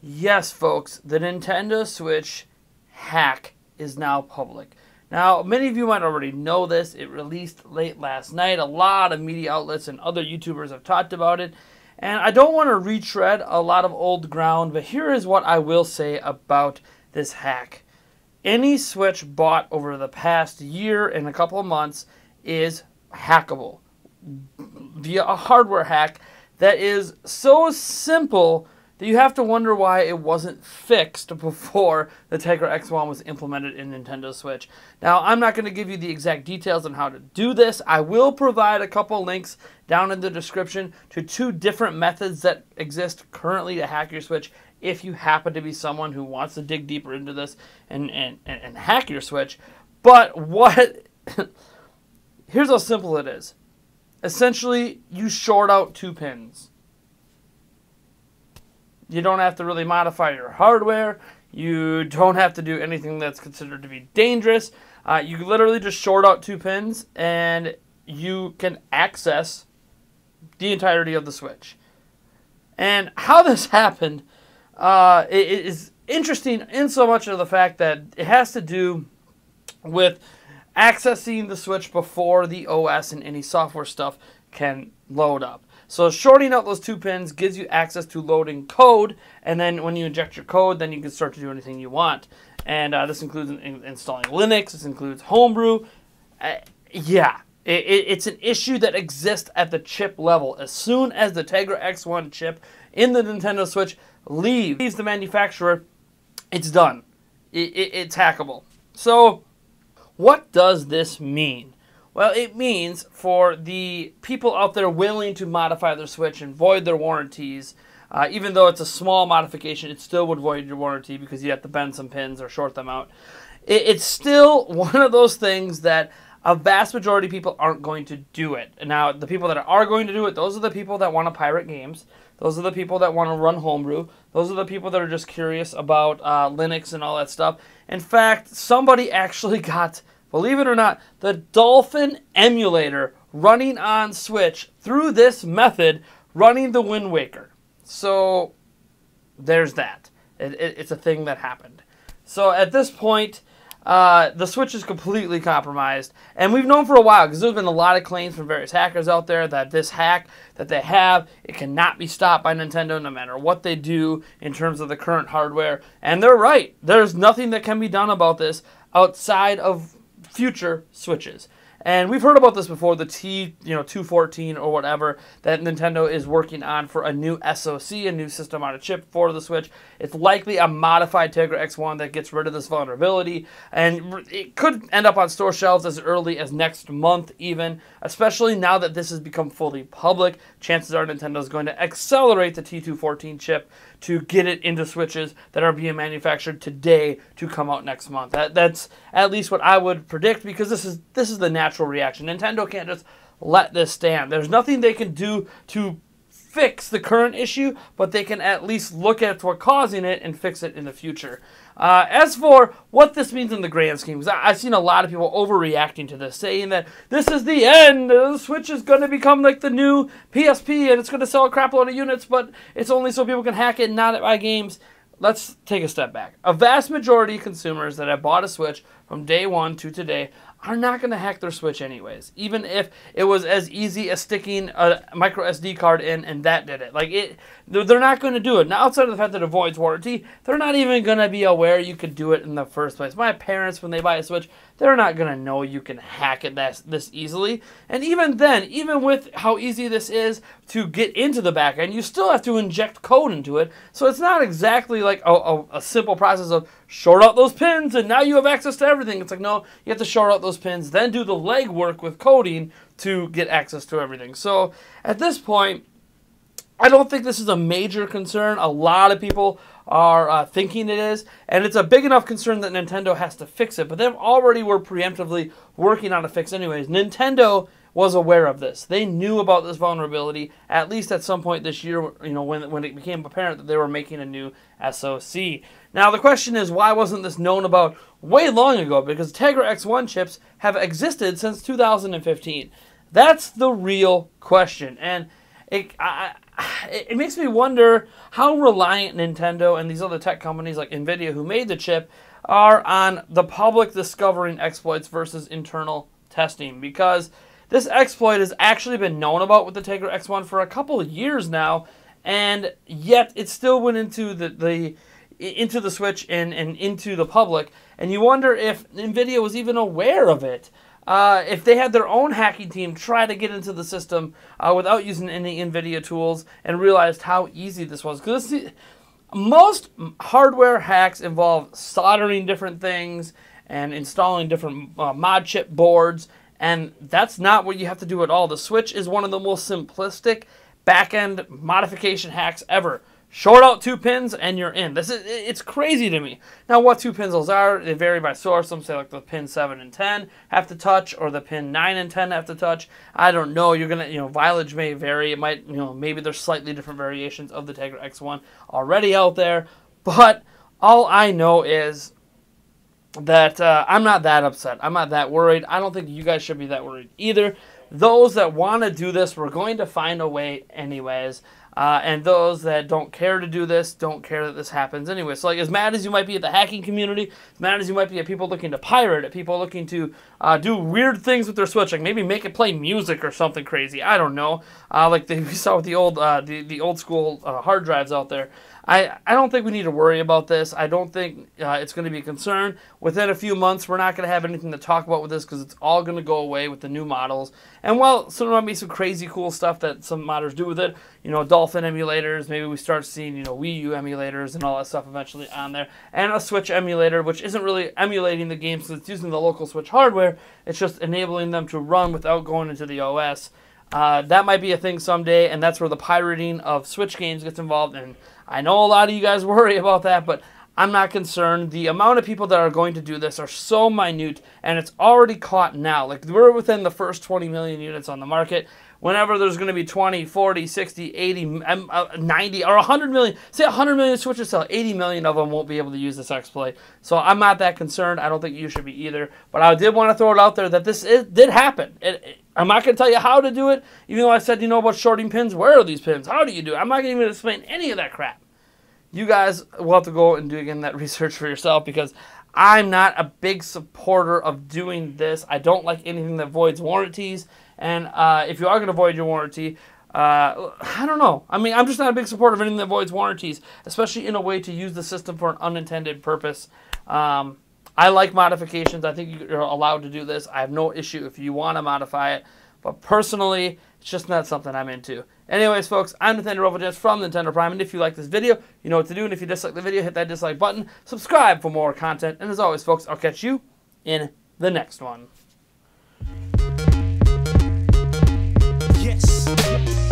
Yes, folks, the Nintendo Switch hack is now public. Now, many of you might already know this. It released late last night. A lot of media outlets and other YouTubers have talked about it. And I don't want to retread a lot of old ground, but here is what I will say about this hack. Any Switch bought over the past year and a couple of months is hackable via a hardware hack that is so simple that you have to wonder why it wasn't fixed before the Tegra X1 was implemented in Nintendo Switch. Now, I'm not going to give you the exact details on how to do this. I will provide a couple links down in the description to 2 different methods that exist currently to hack your Switch if you happen to be someone who wants to dig deeper into this and hack your Switch. But here's how simple it is. Essentially, you short out 2 pins. You don't have to really modify your hardware. You don't have to do anything that's considered to be dangerous. You literally just short out 2 pins and you can access the entirety of the Switch. And how this happened it is interesting in so much of the fact that it has to do with accessing the Switch before the OS and any software stuff can load up. So shorting out those 2 pins gives you access to loading code, and then when you inject your code, then you can start to do anything you want. And this includes installing Linux, this includes Homebrew. It's an issue that exists at the chip level. As soon as the Tegra X1 chip in the Nintendo Switch leaves the manufacturer, it's done. It's hackable. So what does this mean? Well, it means for the people out there willing to modify their Switch and void their warranties, even though it's a small modification, it still would void your warranty because you have to bend some pins or short them out. It's still one of those things that a vast majority of people aren't going to do it. Now, the people that are going to do it, those are the people that want to pirate games. Those are the people that want to run Homebrew. Those are the people that are just curious about Linux and all that stuff. In fact, somebody actually got, believe it or not, the Dolphin emulator running on Switch through this method, running the Wind Waker. So there's that. It's a thing that happened. So at this point, the Switch is completely compromised. And we've known for a while, because there's been a lot of claims from various hackers out there that this hack that they have, it cannot be stopped by Nintendo no matter what they do in terms of the current hardware. And they're right. There's nothing that can be done about this outside of future Switches. And we've heard about this before, the T214 or whatever that Nintendo is working on for a new SoC, a new system on a chip for the Switch. It's likely a modified Tegra X1 that gets rid of this vulnerability, and it could end up on store shelves as early as next month even, especially now that this has become fully public. Chances are Nintendo is going to accelerate the T214 chip to get it into Switches that are being manufactured today to come out next month. That's at least what I would predict, because this is the natural reaction. Nintendo can't just let this stand. There's nothing they can do to fix the current issue, but they can at least look at what's causing it and fix it in the future. As for what this means in the grand scheme, because I've seen a lot of people overreacting to this, saying that this is the end, the Switch is going to become like the new PSP and it's going to sell a crap load of units, but it's only so people can hack it and not buy games. Let's take a step back. A vast majority of consumers that have bought a Switch from day one to today are not going to hack their Switch anyways, even if it was as easy as sticking a micro SD card in and that did it. They're not going to do it. Now, outside of the fact that it avoids warranty, they're not even going to be aware you could do it in the first place. My parents, when they buy a Switch, they're not going to know you can hack it this easily. And even then, even with how easy this is to get into the back end, you still have to inject code into it. So it's not exactly like a simple process of short out those pins and now you have access to everything. It's like, no, you have to short out those pins, then do the legwork with coding to get access to everything. So at this point, I don't think this is a major concern. A lot of people are thinking it is, and it's a big enough concern that Nintendo has to fix it, but they already were preemptively working on a fix anyways. Nintendo was aware of this. They knew about this vulnerability, at least at some point this year, when it became apparent that they were making a new SoC. Now, the question is, why wasn't this known about way long ago? Because Tegra X1 chips have existed since 2015. That's the real question. And it makes me wonder how reliant Nintendo and these other tech companies like NVIDIA, who made the chip, are on the public discovering exploits versus internal testing, because this exploit has actually been known about with the Tegra X1 for a couple of years now, and yet it still went into the Switch and into the public, and you wonder if NVIDIA was even aware of it. If they had their own hacking team try to get into the system without using any NVIDIA tools and realized how easy this was. Because most hardware hacks involve soldering different things and installing different mod chip boards, and that's not what you have to do at all. The Switch is one of the most simplistic back-end modification hacks ever. Short out 2 pins and you're in. It's crazy to me. Now, what 2 pins those are, they vary by source. Some say like the pin 7 and 10 have to touch, or the pin 9 and 10 have to touch. I don't know. You're gonna, mileage may vary. It might, maybe there's slightly different variations of the Tegra X1 already out there. But all I know is that I'm not that upset. I'm not that worried. I don't think you guys should be that worried either. Those that want to do this, we're going to find a way anyways. And those that don't care to do this, don't care that this happens anyway. So, like, as mad as you might be at the hacking community, as mad as you might be at people looking to pirate, at people looking to do weird things with their Switch, like maybe make it play music or something crazy. I don't know. Like we saw with the old school hard drives out there. I don't think we need to worry about this. I don't think it's going to be a concern. Within a few months, we're not going to have anything to talk about with this because it's all going to go away with the new models. And while there might be some crazy cool stuff that some modders do with it, Dolphin emulators, maybe we start seeing, Wii U emulators and all that stuff eventually on there. And a Switch emulator, which isn't really emulating the games because it's using the local Switch hardware. It's just enabling them to run without going into the OS. That might be a thing someday, and that's where the pirating of Switch games gets involved. And I know a lot of you guys worry about that, but I'm not concerned. The amount of people that are going to do this are so minute, and it's already caught now. Like, we're within the first 20 million units on the market. Whenever there's going to be 20, 40, 60, 80, 90, or 100 million, say 100 million Switches sell, 80 million of them won't be able to use this exploit. So I'm not that concerned. I don't think you should be either. But I did want to throw it out there that this did happen. I'm not going to tell you how to do it, even though I said about shorting pins. Where are these pins? How do you do it? I'm not going to even explain any of that crap. You guys will have to go and do again that research for yourself, because I'm not a big supporter of doing this. I don't like anything that voids warranties. And if you are going to void your warranty, I don't know. I mean, I'm just not a big supporter of anything that voids warranties, especially in a way to use the system for an unintended purpose. I like modifications. I think you're allowed to do this. I have no issue if you want to modify it. But personally, it's just not something I'm into. Anyways, folks, I'm Nathaniel Rovages from Nintendo Prime. And if you like this video, you know what to do. And if you dislike the video, hit that dislike button. Subscribe for more content. And as always, folks, I'll catch you in the next one. Yes.